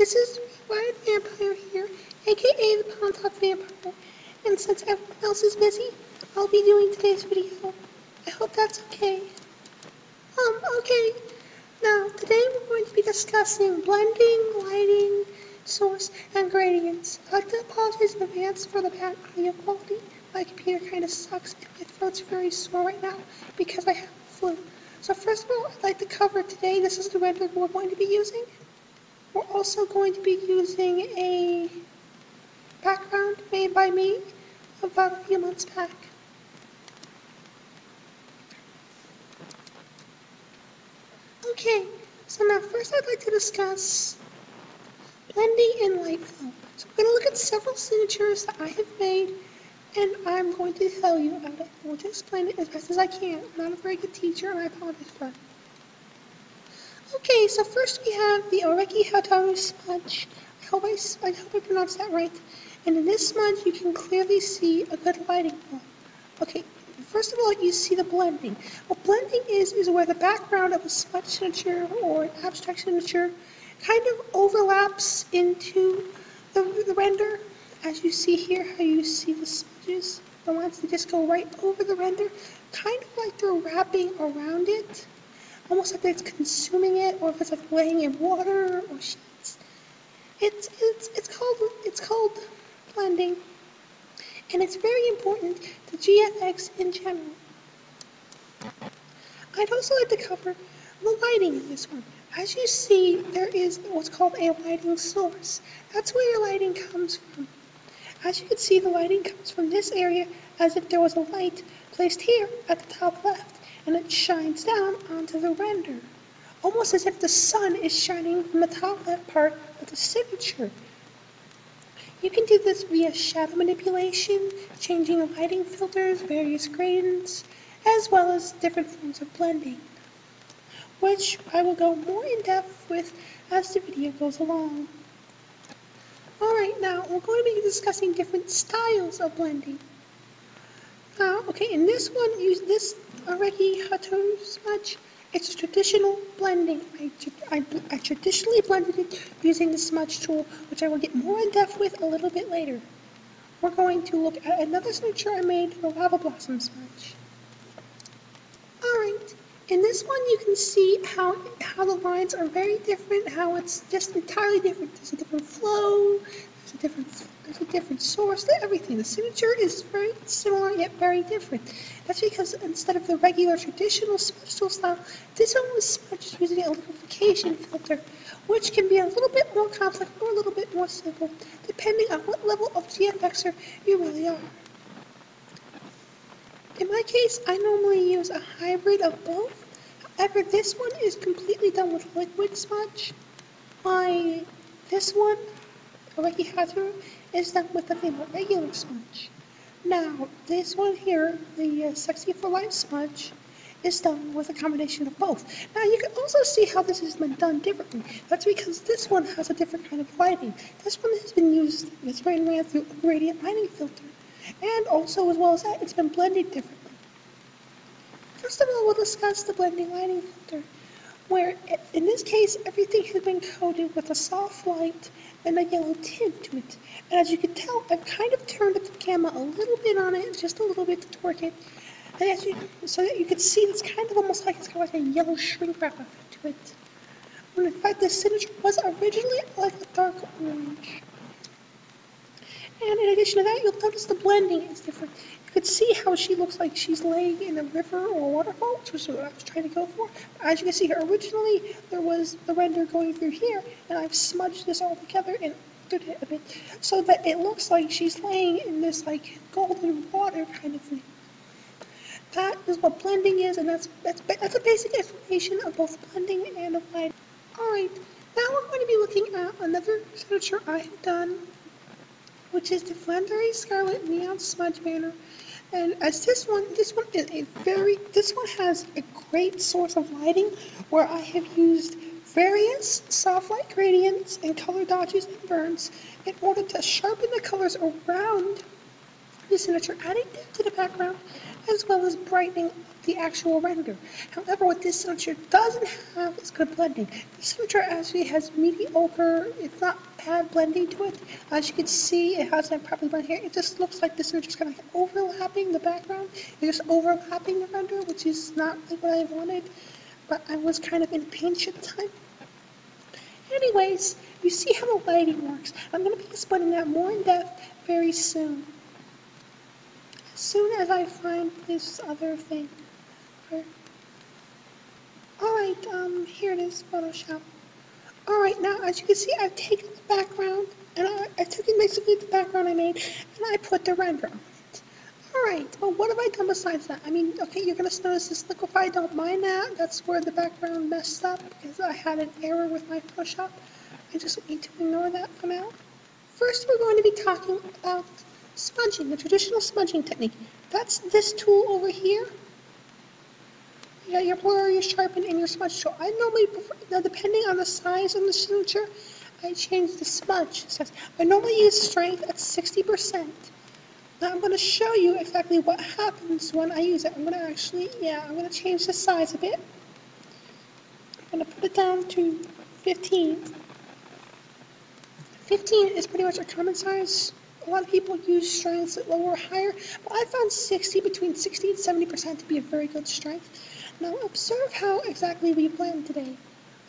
This is White Vampire here, aka the Pawn Top Vampire, and since everyone else is busy, I'll be doing today's video. I hope that's okay. Okay. Now, today we're going to be discussing blending, lighting, source, and gradients. I'd like to apologize in advance for the bad audio quality. My computer kind of sucks and my throat's very sore right now because I have the flu. So first of all, I'd like to cover today, this is the render we're going to be using. We're also going to be using a background made by me about a few months back. Okay, so now first I'd like to discuss blending and light fill. So we're going to look at several signatures that I have made, and I'm going to tell you about it. I'm going to explain it as best as I can. I'm not a very good teacher, and I apologize for it. Okay, so first we have the Oreki Hataru smudge. I hope I pronounced that right. And in this smudge, you can clearly see a good lighting fill. Okay, first of all, you see the blending. What blending is where the background of a smudge signature or an abstract signature kind of overlaps into the render. As you see here, how you see the smudges, the ones that just go right over the render, kind of like they're wrapping around it. Almost like it's consuming it, or if it's like laying in water or sheets. It's called blending, and it's very important to GFX in general. I'd also like to cover the lighting in this one. As you see, there is what's called a lighting source. That's where your lighting comes from. As you can see, the lighting comes from this area as if there was a light placed here at the top left, and it shines down onto the render, almost as if the sun is shining from the top left part of the signature. You can do this via shadow manipulation, changing lighting filters, various gradients, as well as different forms of blending, which I will go more in depth with as the video goes along. Alright, now we're going to be discussing different styles of blending. Now, okay, in this one, this Oreki Hataru smudge, it's a traditional blending. I traditionally blended it using the smudge tool, which I will get more in depth with a little bit later. We're going to look at another signature I made, the Lava Blossom smudge. Alright, in this one you can see how the lines are very different, how it's just entirely different. There's a different flow, there's a different source to everything. The signature is very similar yet very different. That's because instead of the regular traditional smudge tool style, this one was smudged using a liquefaction filter, which can be a little bit more complex or a little bit more simple, depending on what level of GFXer you really are. In my case, I normally use a hybrid of both. However, this one is completely done with liquid smudge. This one, Oreki Hataru, is done with nothing but regular smudge. Now, this one here, the Sexy for Life smudge, is done with a combination of both. Now, you can also see how this has been done differently. That's because this one has a different kind of lighting. This one has been used, it's been ran through a gradient lighting filter. And also, as well as that, it's been blended differently. First of all, we'll discuss the blending lighting filter, where in this case, everything has been coated with a soft white and a yellow tint to it. And as you can tell, I've kind of turned up the gamma a little bit on it, just a little bit to torque it. And so that you can see it's kind of almost like it's got like a yellow shrink wrap effect to it. When in fact, this signature was originally like a dark orange. And in addition to that, you'll notice the blending is different. You can see how she looks like she's laying in a river or a waterfall, which was what I was trying to go for. As you can see here, originally there was the render going through here, and I've smudged this all together and altered it a bit so that it looks like she's laying in this like golden water kind of thing. That is what blending is, and that's a basic explanation of both blending and of lighting. Alright, now we're going to be looking at another signature I have done, which is the Flandery Scarlet Neon Smudge Banner. And as this one has a great source of lighting where I have used various soft light gradients and color dodges and burns in order to sharpen the colors around the signature, adding depth to the background, as well as brightening up the actual render. However, what this signature doesn't have is good blending. This signature actually has mediocre, it's not bad blending to it. As you can see, it hasn't properly blended here. It just looks like this signature is kind of overlapping the background. It's just overlapping the render, which is not like what I wanted, but I was kind of impatient at the time. Anyways, you see how the lighting works. I'm going to be explaining that more in depth very soon. As soon as I find this other thing. Alright, here it is, Photoshop. Alright, now as you can see, I've taken the background, and I took basically the background I made, and I put the render on it. Alright, well, what have I done besides that? I mean, okay, you're going to notice this liquify, don't mind that. That's where the background messed up, because I had an error with my Photoshop. I just need to ignore that for now. First, we're going to be talking about smudging, the traditional smudging technique. That's this tool over here. You got your blur, your sharpen, and your smudge tool. I normally prefer, now depending on the size of the signature, I change the smudge size. I normally use strength at 60%. Now I'm going to show you exactly what happens when I use it. I'm going to change the size a bit. I'm going to put it down to 15. 15 is pretty much a common size. A lot of people use strengths at lower or higher, but I found between 60 and 70% to be a very good strength. Now observe how exactly we blend today.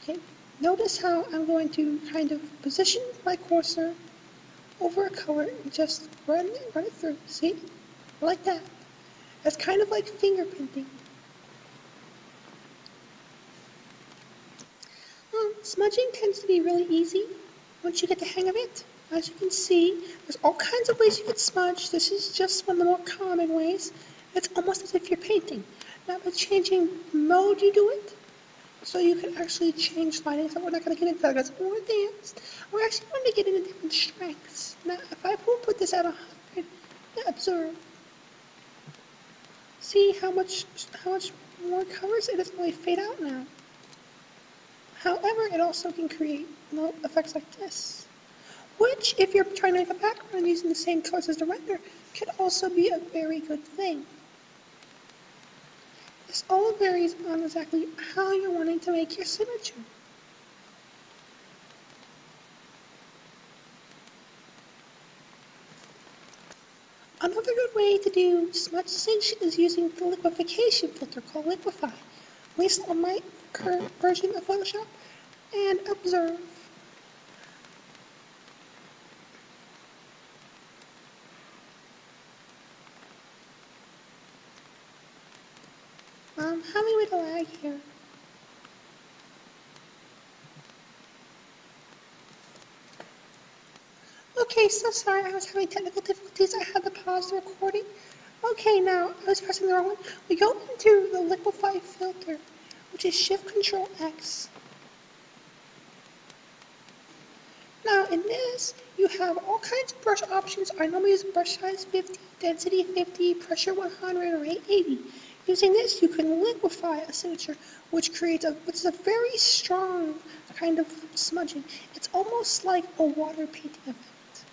Okay, notice how I'm going to kind of position my cursor over a color and just run it through. See? Like that. That's kind of like fingerprinting. Smudging tends to be really easy once you get the hang of it. As you can see, there's all kinds of ways you can smudge. This is just one of the more common ways. It's almost as if you're painting. Now by changing mode you do it, so you can actually change lighting. So we're not going to get into that because it's more advanced. We're actually going to get into different strengths. Now if I put this at 100, observe. See how much more colors? It doesn't really fade out now. However, it also can create effects like this, which, if you're trying to make a background using the same colors as the render, can also be a very good thing. This all varies on exactly how you're wanting to make your signature. Another good way to do smudging is using the liquefaction filter called Liquify, at least on my current version of Photoshop, and observe. Having a bit of lag here. Okay, so sorry, I was having technical difficulties. I had to pause the recording. Okay, now, I was pressing the wrong one. We go into the Liquify filter, which is Shift-Control-X. Now, in this, you have all kinds of brush options. I normally use brush size 50, density 50, pressure 100, or 880. Using this, you can liquefy a signature, which is a very strong kind of smudging. It's almost like a water painting effect.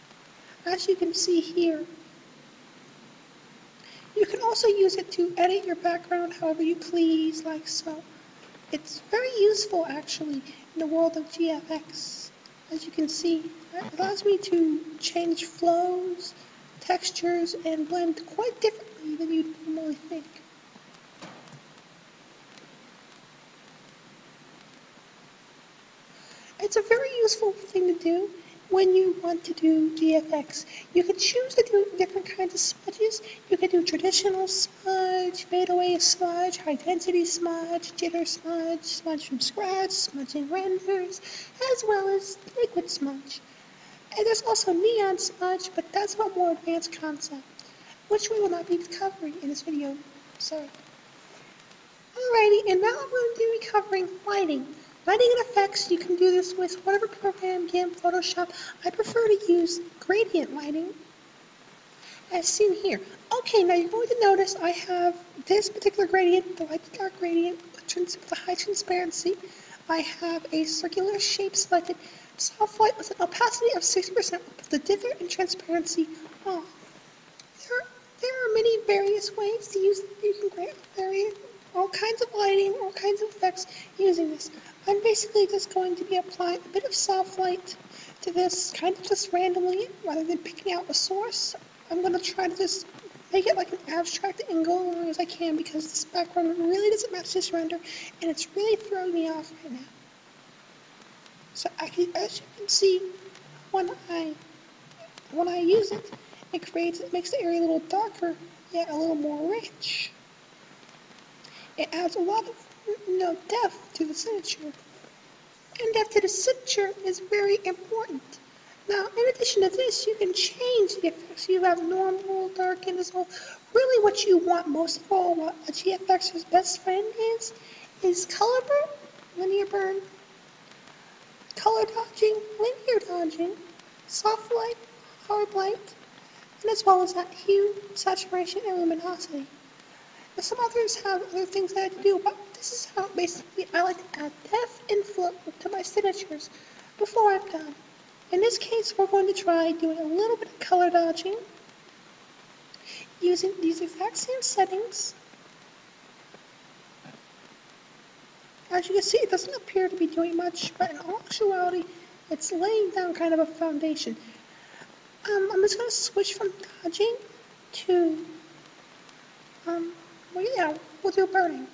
As you can see here, you can also use it to edit your background however you please, like so. It's very useful, actually, in the world of GFX. As you can see, it allows me to change flows, textures, and blend quite differently than you'd normally think. It's a very useful thing to do when you want to do GFX. You can choose to do different kinds of smudges. You can do traditional smudge, fadeaway smudge, high density smudge, jitter smudge, smudge from scratch, smudging renders, as well as liquid smudge. And there's also neon smudge, but that's a more advanced concept, which we will not be covering in this video. Sorry. Alrighty, and now I'm going to be covering lighting. Lighting and effects, you can do this with whatever program, GIMP, Photoshop. I prefer to use gradient lighting, as seen here. Okay, now you're going to notice I have this particular gradient, the light to dark gradient, with a high transparency. I have a circular shape selected, soft light with an opacity of 60% with the differ and transparency off. There are many various ways to use it. You can create all kinds of lighting, all kinds of effects using this. I'm basically just going to be applying a bit of soft light to this, kind of just randomly, rather than picking out a source. I'm going to try to just make it like an abstract and go as long as I can, because this background really doesn't match this render, and it's really throwing me off right now. So as you can see, when I use it, it makes the area a little darker, yet a little more rich. It adds a lot of depth to the signature. And depth to the signature is very important. Now, in addition to this, you can change the effects. You have normal, dark, and as well. Really what you want most of all, what a GFXer's best friend is color burn, linear burn, color dodging, linear dodging, soft light, hard light, and as well as that hue, saturation, and luminosity. Now, some others have other things that I like to do, but this is how basically I like to add depth and flow to my signatures before I'm done. In this case, we're going to try doing a little bit of color dodging using these exact same settings. As you can see, it doesn't appear to be doing much, but in all actuality, it's laying down kind of a foundation. I'm just going to switch from dodging to, we'll do burning.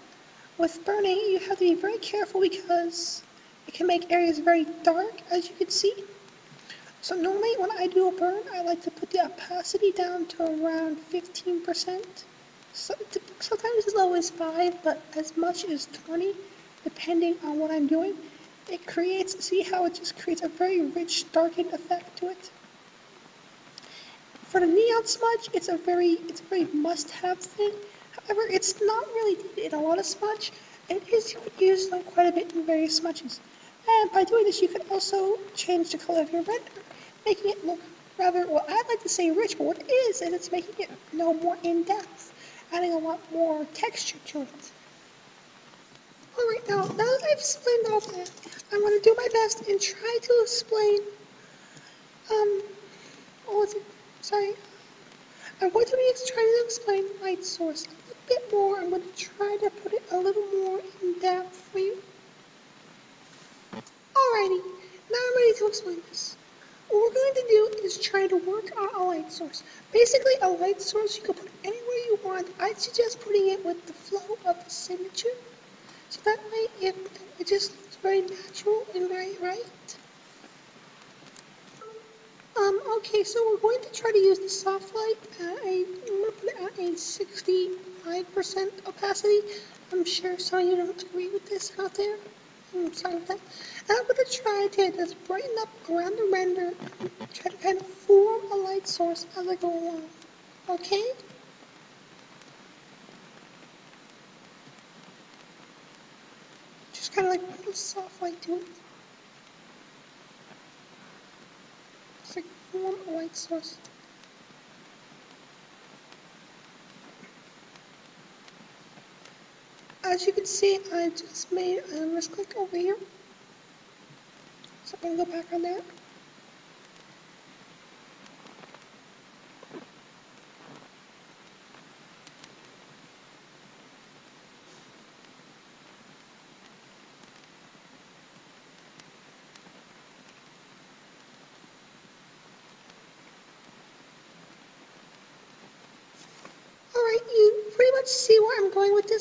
With burning, you have to be very careful because it can make areas very dark, as you can see. So normally when I do a burn, I like to put the opacity down to around 15%. Sometimes as low as 5, but as much as 20, depending on what I'm doing. See how it just creates a very rich, darkened effect to it. For the neon smudge, it's a very must-have thing. However, it's not really needed in a lot of smudge. It is used though quite a bit in various smudges. And by doing this, you can also change the color of your render, making it look rather, well, I'd like to say rich, but what it is it's making it more in-depth, adding a lot more texture to it. Alright, now that I've explained all that, I'm going to do my best and try to explain, what was it? Sorry. I'm going to be trying to explain light source a bit more. I'm going to try to put it a little more in depth for you. Alrighty, now I'm ready to explain this. What we're going to do is try to work on a light source. Basically, a light source you can put anywhere you want. I suggest putting it with the flow of the signature. So that way it just looks very natural and very right. Okay, so we're going to try to use the soft light I'm going to put it at a 65% opacity. I'm sure some of you don't agree with this out there. I'm sorry about that. And I'm going to try to just brighten up around the render, try to kind of form a light source as I go along. Okay? Just kind of like put a soft light to it. Just like form a light source. As you can see, I just made a misclick over here. So I'm going to go back on that. Alright, you pretty much see where I'm going with this.